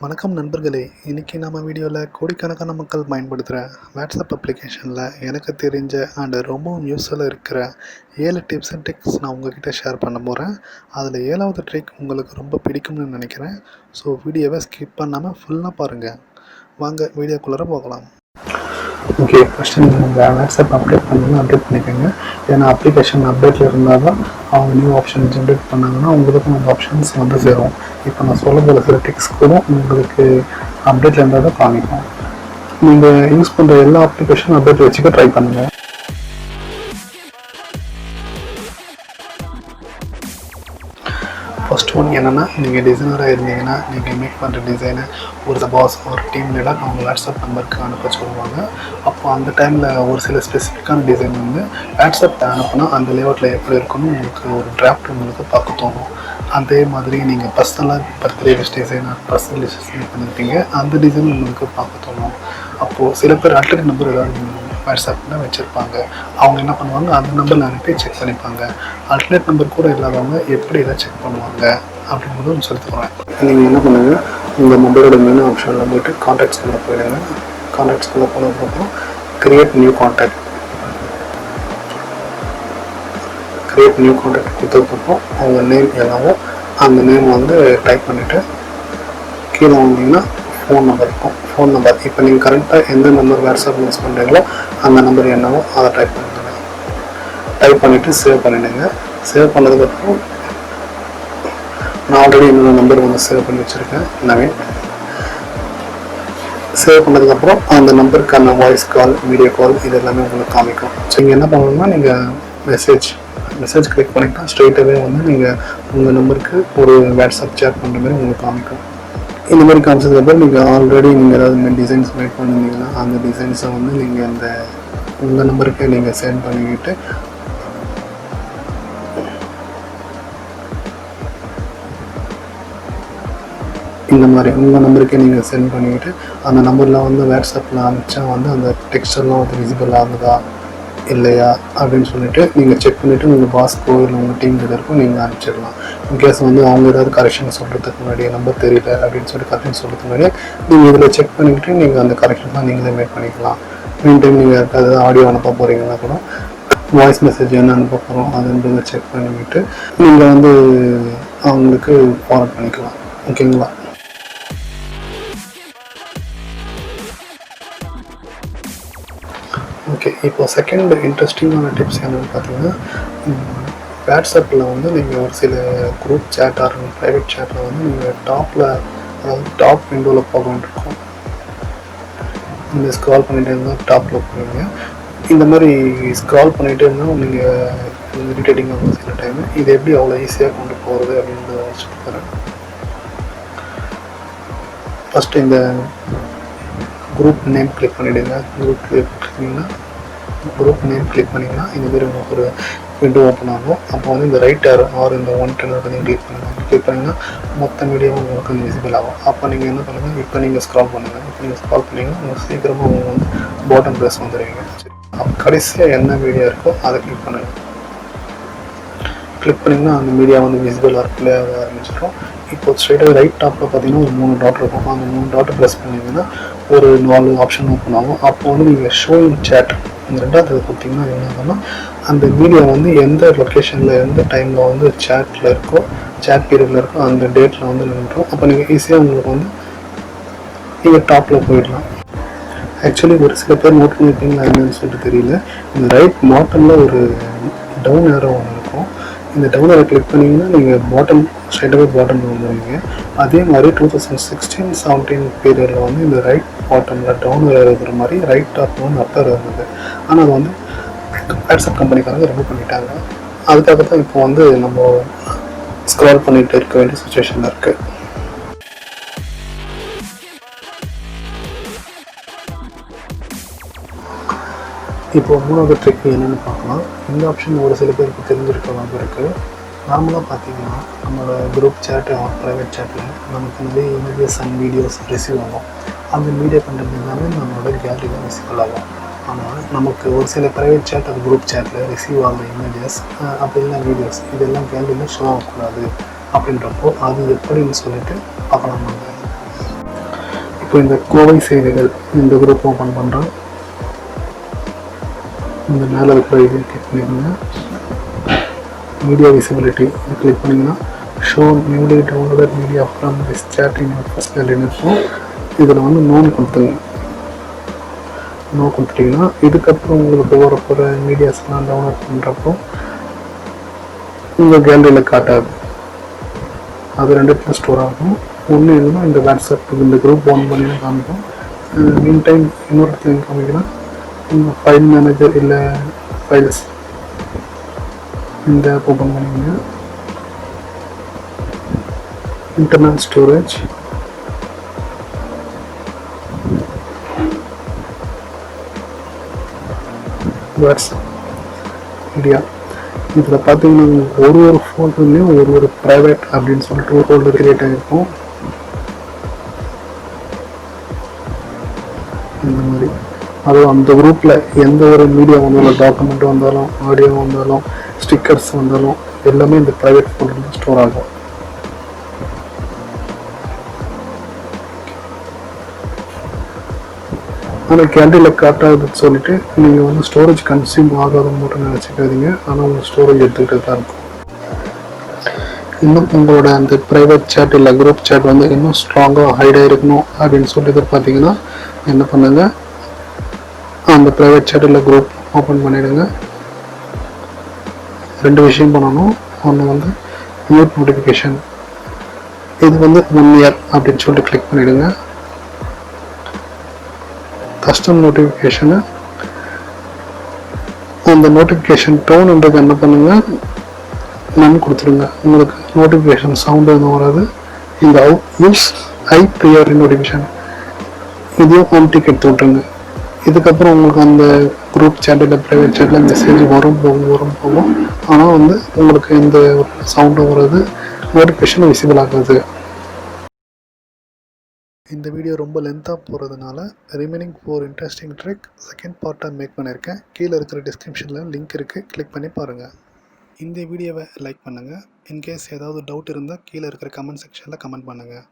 வணக்கம் நண்பர்களே. இன்றைக்கி நம்ம வீடியோவில் கோடிக்கணக்கான மக்கள் பயன்படுத்துகிற வாட்ஸ்அப் அப்ளிகேஷனில் எனக்கு தெரிஞ்ச அண்ட் ரொம்பவும் யூஸ்ஃபுல்லாக இருக்கிற 7 டிப்ஸ் அண்ட் ட்ரிக்ஸ் நான் உங்ககிட்ட ஷேர் பண்ண போகிறேன். அதில் 7வது ட்ரிக் உங்களுக்கு ரொம்ப பிடிக்கும்னு நினைக்கிறேன். ஸோ வீடியோவை ஸ்கிப் பண்ணாமல் ஃபுல்லாக பாருங்கள். வாங்க வீடியோக்குள்ளே போகலாம். ஓகே, ஃபஸ்ட்டு நீங்கள் உங்கள் வாட்ஸ்அப் அப்டேட் பண்ணணும், அப்டேட் பண்ணிக்கோங்க. ஏன்னா அப்ளிகேஷன் அப்டேட்டில் இருந்தால் தான் அவங்க நியூ ஆப்ஷன் ஜென்ரேட் பண்ணாங்கன்னா உங்களுக்கும் அந்த ஆப்ஷன்ஸ் வந்து சேரும். இப்போ நான் சொல்ல போகிற சில டிப்ஸ் கூட உங்களுக்கு அப்டேட்டில் இருந்தால் தான் காமிக்கும். நீங்கள் யூஸ் பண்ணுற எல்லா அப்ளிகேஷனும் அப்டேட் வச்சுக்க ட்ரை பண்ணுங்கள். ஃபர்ஸ்ட் ஒன் என்னென்னா, நீங்கள் டிசைனராக இருந்தீங்கன்னா நீங்கள் மேக் பண்ணுற டிசைனை ஒரு பாஸ் ஒரு டீம் லீடர் அவங்க வாட்ஸ்அப் நம்பருக்கு அனுப்ப சொல்லுவாங்க. அப்போ அந்த டைமில் ஒரு சில ஸ்பெசிஃபிக்கான டிசைன் வந்து வாட்ஸ்அப்பில் அனுப்புனா அந்த லேஅவுட்டில் எப்படி இருக்குன்னு உங்களுக்கு ஒரு டிராஃப்ட் உங்களுக்கு பார்க்க தோணும். அதே மாதிரி நீங்கள் பர்சனலாக birthday wish design personal design பண்ணியிருப்பீங்க, அந்த டிசைன் உங்களுக்கு பார்க்க தோணும். அப்போது சில பேர் அல்டர்னேட் நம்பர் ஏதாவது வாட்ஸ்அப்பில் வச்சுருப்பாங்க. அவங்க என்ன பண்ணுவாங்க, அந்த நம்பரில் அனுப்பி செக் பண்ணிப்பாங்க. அல்டர்னேட் நம்பர் கூட இல்லாதவங்க எப்படி இதை செக் பண்ணுவாங்க அப்படிங்கிறது சொல்லி தருவேன். நீங்கள் என்ன பண்ணுங்கள், உங்கள் மொபைலோட மெனு ஆப்ஷனில் போய்ட்டு கான்டாக்ட்ஸ்குள்ளே போயிடுங்க. கான்டாக்ட்ஸ்குள்ளே போனதுக்கப்புறம் கிரியேட் நியூ கான்டாக்ட் கொடுத்ததுக்கப்புறம் அவங்க நேம் என்னவோ அந்த நேம் வந்து டைப் பண்ணிவிட்டு கீழே வந்தீங்கன்னா ஃபோன் நம்பர் இருக்கும். ஃபோன் நம்பர் இப்போ நீங்கள் கரெக்டாக எந்த நம்பர் வாட்ஸ்அப் யூஸ் பண்ணுறீங்களோ அந்த நம்பர் என்னவோ அதை டைப் பண்ணிடுங்க. டைப் பண்ணிவிட்டு சேவ் பண்ணிவிடுங்க. சேவ் பண்ணதுக்கப்புறம் நான் ஆல்ரெடி என்னோடய நம்பர் வந்து சேவ் பண்ணி வச்சுருக்கேன். நவீன் சேவ் பண்ணதுக்கப்புறம் அந்த நம்பருக்கான வாய்ஸ் கால், வீடியோ கால் இது எல்லாமே உங்களுக்கு காமிக்கும். ஸோ நீங்கள் என்ன பண்ணணும்னா, நீங்கள் மெசேஜ் கிளிக் பண்ணிட்டா ஸ்ட்ரெயிட்டாகவே வந்து நீங்கள் உங்கள் நம்பருக்கு ஒரு வாட்ஸ்அப் சேட் பண்ணுற மாதிரி உங்களுக்கு காமிக்கும். இந்த மாதிரி காமிச்சதுக்கப்புறம் நீங்கள் ஆல்ரெடி நீங்கள் ஏதாவது டிசைன்ஸ் மேக் பண்ணியிருந்தீங்கன்னா அந்த டிசைன்ஸை வந்து நீங்கள் அந்த உங்கள் நம்பருக்கு நீங்கள் சென்ட் பண்ணிக்கிட்டு இந்த மாதிரி உங்கள் நம்பருக்கே நீங்கள் சென்ட் பண்ணிக்கிட்டு அந்த நம்பரில் வந்து வாட்ஸ்அப்பில் அனுப்பிச்சா வந்து அந்த டெக்ஸ்டெல்லாம் வந்து விசிபிள் ஆகுதா இல்லையா அப்படின்னு சொல்லிட்டு நீங்கள் செக் பண்ணிவிட்டு உங்கள் பாஸ்க்கோ இல்லை உங்கள் டீம் லீடருக்கும் நீங்கள் அனுப்பிச்சிடலாம். இன்கேஸ் வந்து அவங்க ஏதாவது கரெக்ஷன் சொல்கிறதுக்கு முன்னாடி நம்பர் தெரியல அப்படின்னு சொல்லி கரெக்ஷன் சொல்கிறதுக்கு முன்னாடியே நீங்கள் இதில் செக் பண்ணிக்கிட்டு நீங்கள் அந்த கரெக்ஷன் தான் நீங்களே மேக் பண்ணிக்கலாம். மீன் டைம் நீங்கள் யாருக்காவது ஆடியோ அனுப்ப போகிறீங்கன்னா கூட வாய்ஸ் மெசேஜ் என்ன அனுப்ப போகிறோம் அதுன்றதை செக் பண்ணிவிட்டு நீங்கள் வந்து அவங்களுக்கு ஃபார்வர்ட் பண்ணிக்கலாம். ஓகேங்களா? ஓகே, இப்போ செகண்ட் இன்ட்ரெஸ்டிங்கான டிப்ஸ் என்னென்னு பார்த்தீங்கன்னா, வாட்ஸ்அப்பில் வந்து நீங்கள் ஒரு சில குரூப் சேட் ஆர் ப்ரைவேட் சேட்டில் வந்து நீங்கள் டாப்பில் அதாவது டாப் விண்டோவில் போக வேண்டியிருக்கும். நீங்கள் ஸ்க்ரால் பண்ணிகிட்டே இருந்தால் டாப்பில் போவீங்க. இந்த மாதிரி ஸ்க்ரால் பண்ணிகிட்டே இருந்தால் நீங்கள் இரிட்டேட்டிங்காக இருக்கும் சில டைமு. இது எப்படி அவ்வளோ ஈஸியாக கொண்டு போகிறது அப்படின்றத சொல்லித்தரேன். ஃபஸ்ட்டு இந்த குரூப் நேம் கிளிக் பண்ணிவிடுங்க. குரூப் நேம் கிளிக் பண்ணிங்கன்னா இந்தமாரி உங்களுக்கு ஒரு விண்டோ ஓப்பன் ஆகும். அப்போ வந்து இந்த ரைட் ஆர் இந்த 110 கிளிக் பண்ணுங்கள். கிளிக் பண்ணிங்கன்னா மொத்த மீடியாவும் உங்களுக்கு வந்து விசிபிள் ஆகும். அப்போ நீங்கள் என்ன பண்ணுங்கள், இப்போ நீங்கள் ஸ்க்ரால் பண்ணுங்கள். இப்போ நீங்கள் ஸ்க்ரால் பண்ணிங்கன்னா உங்களுக்கு சீக்கிரமாக அவங்க வந்து பாட்டம் ப்ரெஸ் வந்துடுவீங்க. அப்போ கடைசியாக என்ன மீடியா இருக்கோ அதை கிளிக் பண்ணுங்கள். கிளிக் பண்ணிங்கன்னா அந்த மீடியா வந்து விசிபிளாக ப்ளே ஆக ஆரம்பிச்சிடும். இப்போ ஸ்ட்ரெயிட்டாக ரைட் டாப்பில் பார்த்தீங்கன்னா ஒரு 3 டாட் இருக்கும். அந்த 3 டாட்டை ப்ரெஸ் பண்ணிங்கன்னா ஒரு 4 ஆப்ஷன் ஓப்பன் ஆகும். அப்போ வந்து நீங்கள் ஷோயிங் சேட் இந்த ரெண்டாவது கொடுத்தீங்கன்னா என்ன ஆகும்னா, அந்த மீடியா வந்து எந்த லொக்கேஷனில் எந்த டைமில் வந்து சேட்டில் இருக்கோ, சேட் பீரியடில் இருக்கோ அந்த டேட்டில் வந்து நின்றுடும். அப்போ நீங்கள் ஈஸியாக உங்களுக்கு வந்து நீங்கள் டாப்பில் போயிடலாம். ஆக்சுவலி ஒரு சில பேர் நோட் பண்ணியிருப்பீங்களா என்னன்னு சொல்லிட்டு தெரியல. இந்த ரைட் பாட்டமில் ஒரு டவுன் ஏரோ ஒன்று இருக்கும். இந்த டவுன் ஏரோ கிளிக் பண்ணிங்கன்னா நீங்கள் பாட்டம் ஸ்ட்ரைட்டாகவே பாட்டமில் வந்துடுவீங்க. அதே மாதிரி 2016-17 பீரியடில் வந்து இந்த ரைட் பாட்டமில் டவுன் ஏரோ இருக்கிற மாதிரி ரைட் டாப்பில் வந்து அப்பர் இருந்தது. ஆனால் அது வந்து வாட்ஸ்அப் கம்பெனிக்காரங்க ரிமூவ் பண்ணிட்டாங்க. அதுக்காக தான் இப்போ வந்து நம்ம ஸ்க்ரால் பண்ணிகிட்டு இருக்க வேண்டிய சுச்சுவேஷனில் இருக்குது. இப்போ 3வது ட்ரிக் என்னென்னு பார்க்கலாம். இந்த ஆப்ஷன் ஒரு சில பேருக்கு தெரிஞ்சிருக்க வாய்ப்பு இருக்குது. நார்மலாக பார்த்தீங்கன்னா நம்மளோட குரூப் சேட்டு ப்ரைவேட் சேட்டில் நமக்கு நிறைய இமேஜஸ் அண்ட் வீடியோஸ் ரிசீவ் ஆகும். அந்த மீடியா கண்டென்ட் எல்லாமே நம்மளோட கேலரியில் விசிபிள் ஆகும். ஆனால் நமக்கு ஒரு சில ப்ரைவேட் சேட் அது குரூப் சேட்டில் ரிசீவ் ஆகிற இமேஜஸ் அப்படி இல்லை வீடியோஸ் இதெல்லாம் கேலரியில் ஷோ ஆகக்கூடாது. அப்படின்றப்போ அது எப்படின்னு சொல்லிட்டு பார்க்கலாம். இப்போ இந்த கோவை செய்திகள் இந்த குரூப் ஓப்பன் பண்ணுறோம். இந்த மேலே இருக்கிற இது கிளிக் பண்ணிக்கோங்க. மீடியா விசிபிலிட்டி இது கிளிக் பண்ணிங்கன்னா show newly downloaded media from this chat in your first கேலரின்னு இருக்கும். இதில் வந்து நோன் கொடுத்துங்க. நோ கொடுத்துட்டிங்கன்னா இதுக்கப்புறம் உங்களுக்கு வரப்போகிற மீடியாஸ்லாம் டவுன்லோட் பண்ணுறப்போ உங்கள் கேலரியில் காட்டாது. அது 2 இடத்துல ஸ்டோர் ஆகும். ஒன்று எதுனா இந்த வாட்ஸ்அப் இந்த குரூப் ஓன் பண்ணி காமிக்கும். மீன் டைம் இன்னொரு இடத்துல காமிக்கலாம். இந்த ஃபைல் மேனேஜர் இல்லை ஃபைல்ஸ் இந்த ஆப் ஓப்பன் பண்ணிங்க. Internal storage, WhatsApp media. இதில் பார்த்தீங்கன்னா ஒரு ஃபோல்டர்லேயும் ஒரு ப்ரைவேட் அப்படின்னு சொல்லிட்டு ஒரு ஃபோல்டர் கிரியேட் ஆகிருக்கும். இந்த மாதிரி அதுவும் அந்த குரூப்பில் எந்த ஒரு மீடியா வந்தாலும், டாக்குமெண்ட் வந்தாலும், ஆடியோ வந்தாலும், ஸ்டிக்கர்ஸ் வந்தாலும் எல்லாமே இந்த ப்ரைவேட் ஃபோல்டரில் ஸ்டோர் ஆகும். ஆனால் கேலரியில் காட்டாதுன்னு சொல்லிட்டு நீங்கள் வந்து ஸ்டோரேஜ் கன்சியூம் ஆகாதுன்னு மட்டும் நினச்சிக்காதீங்க. ஆனால் உங்கள் ஸ்டோரேஜ் எடுத்துக்கிட்டு தான் இருக்கும். இன்னும் உங்களோட அந்த ப்ரைவேட் சேட் இல்லை குரூப் சேட் வந்து இன்னும் ஸ்ட்ராங்காக ஹைடாக இருக்கணும் அப்படின்னு சொல்லிட்டு பார்த்தீங்கன்னா என்ன பண்ணுங்க, அந்த ப்ரைவேட் சேட் இல்லை குரூப் ஓப்பன் பண்ணிவிடுங்க. 2 விஷயம் பண்ணணும். ஒன்று வந்து மியூட் நோட்டிஃபிகேஷன், இது வந்து 1 year அப்படின்னு சொல்லிட்டு கிளிக் பண்ணிவிடுங்க. கஸ்டம் நோட்டிஃபிகேஷனு அந்த நோட்டிஃபிகேஷன் டோன்ன்றது என்ன பண்ணுங்க, நன் கொடுத்துருங்க. உங்களுக்கு நோட்டிஃபிகேஷன் சவுண்டு எதுவும் வராது. இந்த யூஸ் ஐ ப்ரியர் நோட்டிஃபிகேஷன் இதையும் ஹோம் டிக் எடுத்து விட்ருங்க. இதுக்கப்புறம் உங்களுக்கு அந்த குரூப் சேட்டில் ப்ரைவேட் சேட்டில் மெசேஜ் வரும் போகும். ஆனால் வந்து உங்களுக்கு எந்த சவுண்டும் வராது, நோட்டிஃபிகேஷன் விசிபிள் ஆகாது. இந்த வீடியோ ரொம்ப லென்த்தாக போகிறதுனால ரிமைனிங் 4 இன்ட்ரெஸ்டிங் ட்ரிக் செகண்ட் பார்ட்டாக மேக் பண்ணியிருக்கேன். கீழே இருக்கிற டிஸ்கிரிப்ஷனில் லிங்க் இருக்குது, கிளிக் பண்ணி பாருங்கள். இந்த வீடியோவை லைக் பண்ணுங்கள். இன்கேஸ் ஏதாவது டவுட் இருந்தால் கீழே இருக்கிற கமெண்ட் செக்ஷனில் கமெண்ட் பண்ணுங்கள்.